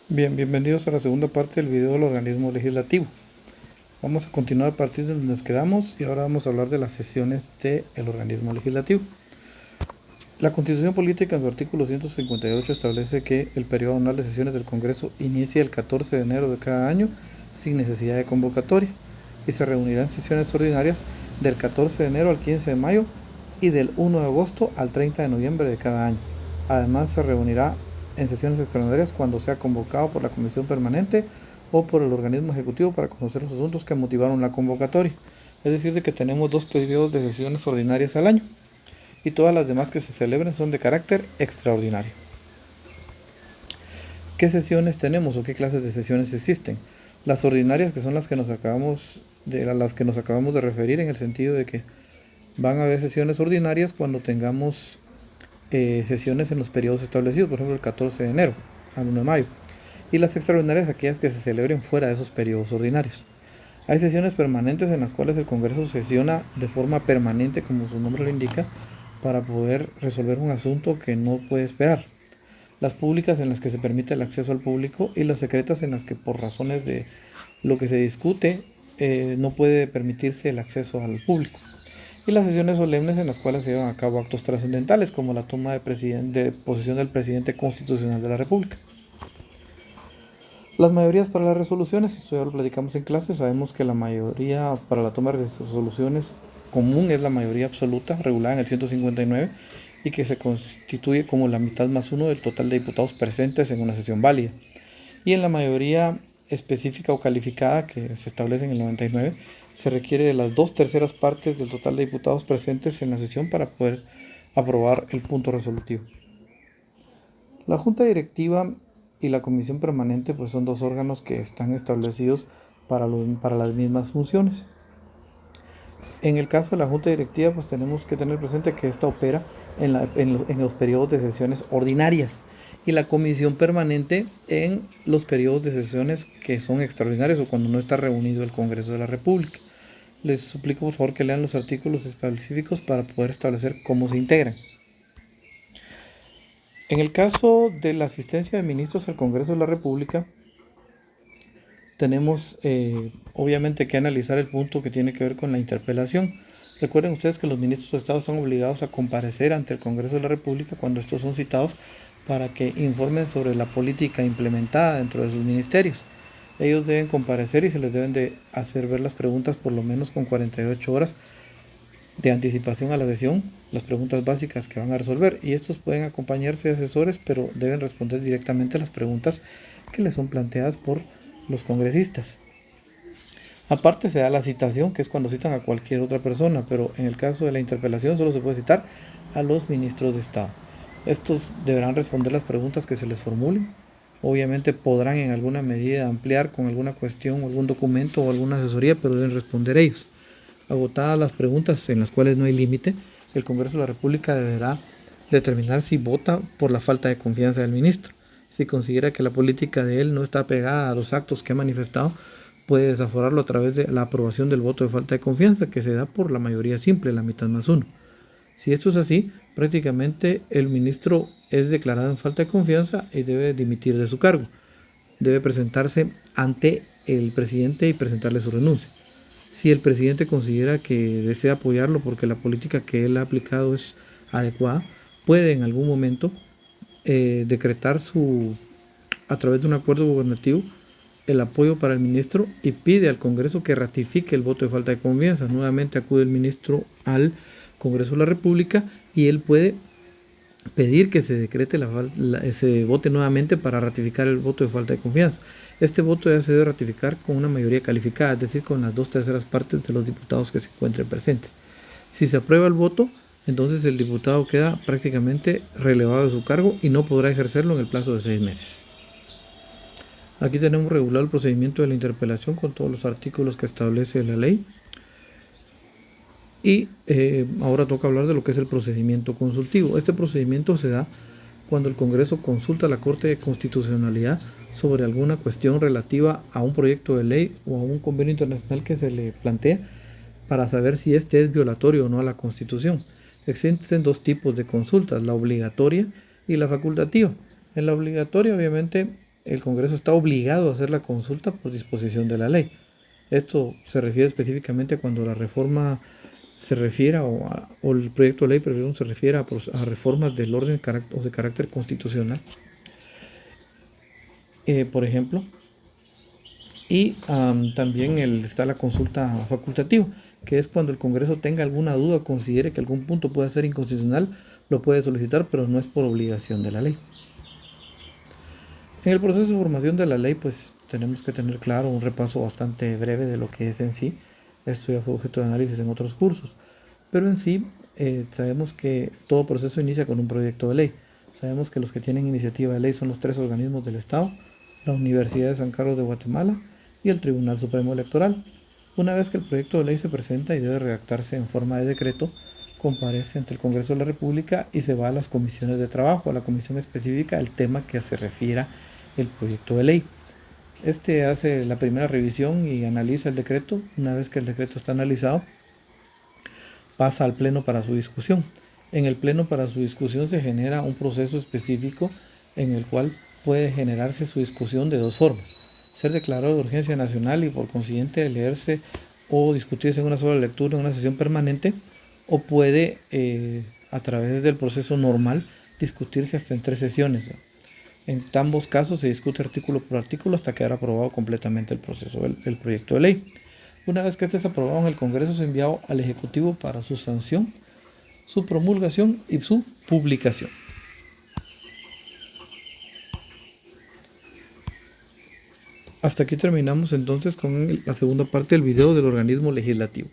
Bien, bienvenidos a la segunda parte del video del organismo legislativo. Vamos a continuar a partir de donde nos quedamos y ahora vamos a hablar de las sesiones del organismo legislativo. La Constitución Política en su artículo 158 establece que el periodo anual de sesiones del Congreso inicia el 14 de enero de cada año sin necesidad de convocatoria y se reunirá en sesiones ordinarias del 14 de enero al 15 de mayo y del 1 de agosto al 30 de noviembre de cada año. Además, se reunirá en sesiones extraordinarias cuando sea convocado por la Comisión Permanente o por el organismo ejecutivo para conocer los asuntos que motivaron la convocatoria. Es decir, de que tenemos dos periodos de sesiones ordinarias al año y todas las demás que se celebren son de carácter extraordinario. ¿Qué sesiones tenemos o qué clases de sesiones existen? Las ordinarias, que son las que nos acabamos de referir, en el sentido de que van a haber sesiones ordinarias cuando tengamos sesiones en los periodos establecidos, por ejemplo el 14 de enero al 1 de mayo, y las extraordinarias aquellas que se celebren fuera de esos periodos ordinarios. Hay sesiones permanentes en las cuales el Congreso sesiona de forma permanente, como su nombre lo indica, para poder resolver un asunto que no puede esperar. Las públicas, en las que se permite el acceso al público, y las secretas, en las que por razones de lo que se discute no puede permitirse el acceso al público. Y las sesiones solemnes, en las cuales se llevan a cabo actos trascendentales como la toma de posesión del presidente constitucional de la República. Las mayorías para las resoluciones, esto ya lo platicamos en clase, sabemos que la mayoría para la toma de resoluciones común es la mayoría absoluta, regulada en el 159, y que se constituye como la mitad más uno del total de diputados presentes en una sesión válida. Y en la mayoría específica o calificada, que se establece en el 99, se requiere de las 2/3 partes del total de diputados presentes en la sesión para poder aprobar el punto resolutivo. La Junta Directiva y la Comisión Permanente pues son dos órganos que están establecidos para las mismas funciones. En el caso de la Junta Directiva pues tenemos que tener presente que esta opera en los periodos de sesiones ordinarias y la Comisión Permanente en los periodos de sesiones que son extraordinarios o cuando no está reunido el Congreso de la República. Les suplico por favor que lean los artículos específicos para poder establecer cómo se integran. En el caso de la asistencia de ministros al Congreso de la República, tenemos obviamente que analizar el punto que tiene que ver con la interpelación. Recuerden ustedes que los ministros de Estado están obligados a comparecer ante el Congreso de la República cuando estos son citados para que informen sobre la política implementada dentro de sus ministerios. Ellos deben comparecer y se les deben de hacer ver las preguntas por lo menos con 48 horas de anticipación a la sesión, las preguntas básicas que van a resolver, y estos pueden acompañarse de asesores, pero deben responder directamente a las preguntas que les son planteadas por los congresistas. Aparte se da la citación, que es cuando citan a cualquier otra persona, pero en el caso de la interpelación solo se puede citar a los ministros de Estado. Estos deberán responder las preguntas que se les formulen. Obviamente podrán en alguna medida ampliar con alguna cuestión, algún documento o alguna asesoría, pero deben responder ellos. Agotadas las preguntas en las cuales no hay límite, el Congreso de la República deberá determinar si vota por la falta de confianza del ministro. Si considera que la política de él no está pegada a los actos que ha manifestado, puede desaforarlo a través de la aprobación del voto de falta de confianza, que se da por la mayoría simple, la mitad más uno. Si esto es así, prácticamente el ministro es declarado en falta de confianza y debe dimitir de su cargo. Debe presentarse ante el presidente y presentarle su renuncia. Si el presidente considera que desea apoyarlo porque la política que él ha aplicado es adecuada, puede en algún momento decretar a través de un acuerdo gubernativo el apoyo para el ministro y pide al Congreso que ratifique el voto de falta de confianza. Nuevamente acude el ministro al Congreso de la República y él puede pedir que se decrete se vote nuevamente para ratificar el voto de falta de confianza. Este voto ya se debe ratificar con una mayoría calificada, es decir, con las 2/3 partes de los diputados que se encuentren presentes. Si se aprueba el voto, entonces el diputado queda prácticamente relevado de su cargo y no podrá ejercerlo en el plazo de 6 meses. Aquí tenemos regulado el procedimiento de la interpelación con todos los artículos que establece la ley. Y ahora toca hablar de lo que es el procedimiento consultivo. Este procedimiento se da cuando el Congreso consulta a la Corte de Constitucionalidad sobre alguna cuestión relativa a un proyecto de ley o a un convenio internacional que se le plantea para saber si este es violatorio o no a la Constitución. Existen dos tipos de consultas, la obligatoria y la facultativa. En la obligatoria, obviamente, el Congreso está obligado a hacer la consulta por disposición de la ley. Esto se refiere específicamente cuando la reforma se refiere o el proyecto de ley perdón, se refiere a reformas del orden o de carácter constitucional, por ejemplo. Y también está la consulta facultativa, que es cuando el Congreso tenga alguna duda o considere que algún punto puede ser inconstitucional, lo puede solicitar, pero no es por obligación de la ley. En el proceso de formación de la ley, pues tenemos que tener claro un repaso bastante breve de lo que es en sí. Esto ya fue objeto de análisis en otros cursos. Pero en sí, sabemos que todo proceso inicia con un proyecto de ley. Sabemos que los que tienen iniciativa de ley son los 3 organismos del Estado, la Universidad de San Carlos de Guatemala y el Tribunal Supremo Electoral. Una vez que el proyecto de ley se presenta y debe redactarse en forma de decreto, comparece ante el Congreso de la República y se va a las comisiones de trabajo, a la comisión específica del tema que se refiera el proyecto de ley. Este hace la primera revisión y analiza el decreto. Una vez que el decreto está analizado, pasa al pleno para su discusión. En el pleno para su discusión se genera un proceso específico en el cual puede generarse su discusión de dos formas: ser declarado de urgencia nacional y por consiguiente leerse o discutirse en una sola lectura en una sesión permanente, o puede a través del proceso normal discutirse hasta en 3 sesiones. En ambos casos se discute artículo por artículo hasta quedar aprobado completamente el proceso del proyecto de ley. Una vez que este es aprobado en el Congreso, es enviado al Ejecutivo para su sanción, su promulgación y su publicación. Hasta aquí terminamos entonces con la segunda parte del video del organismo legislativo.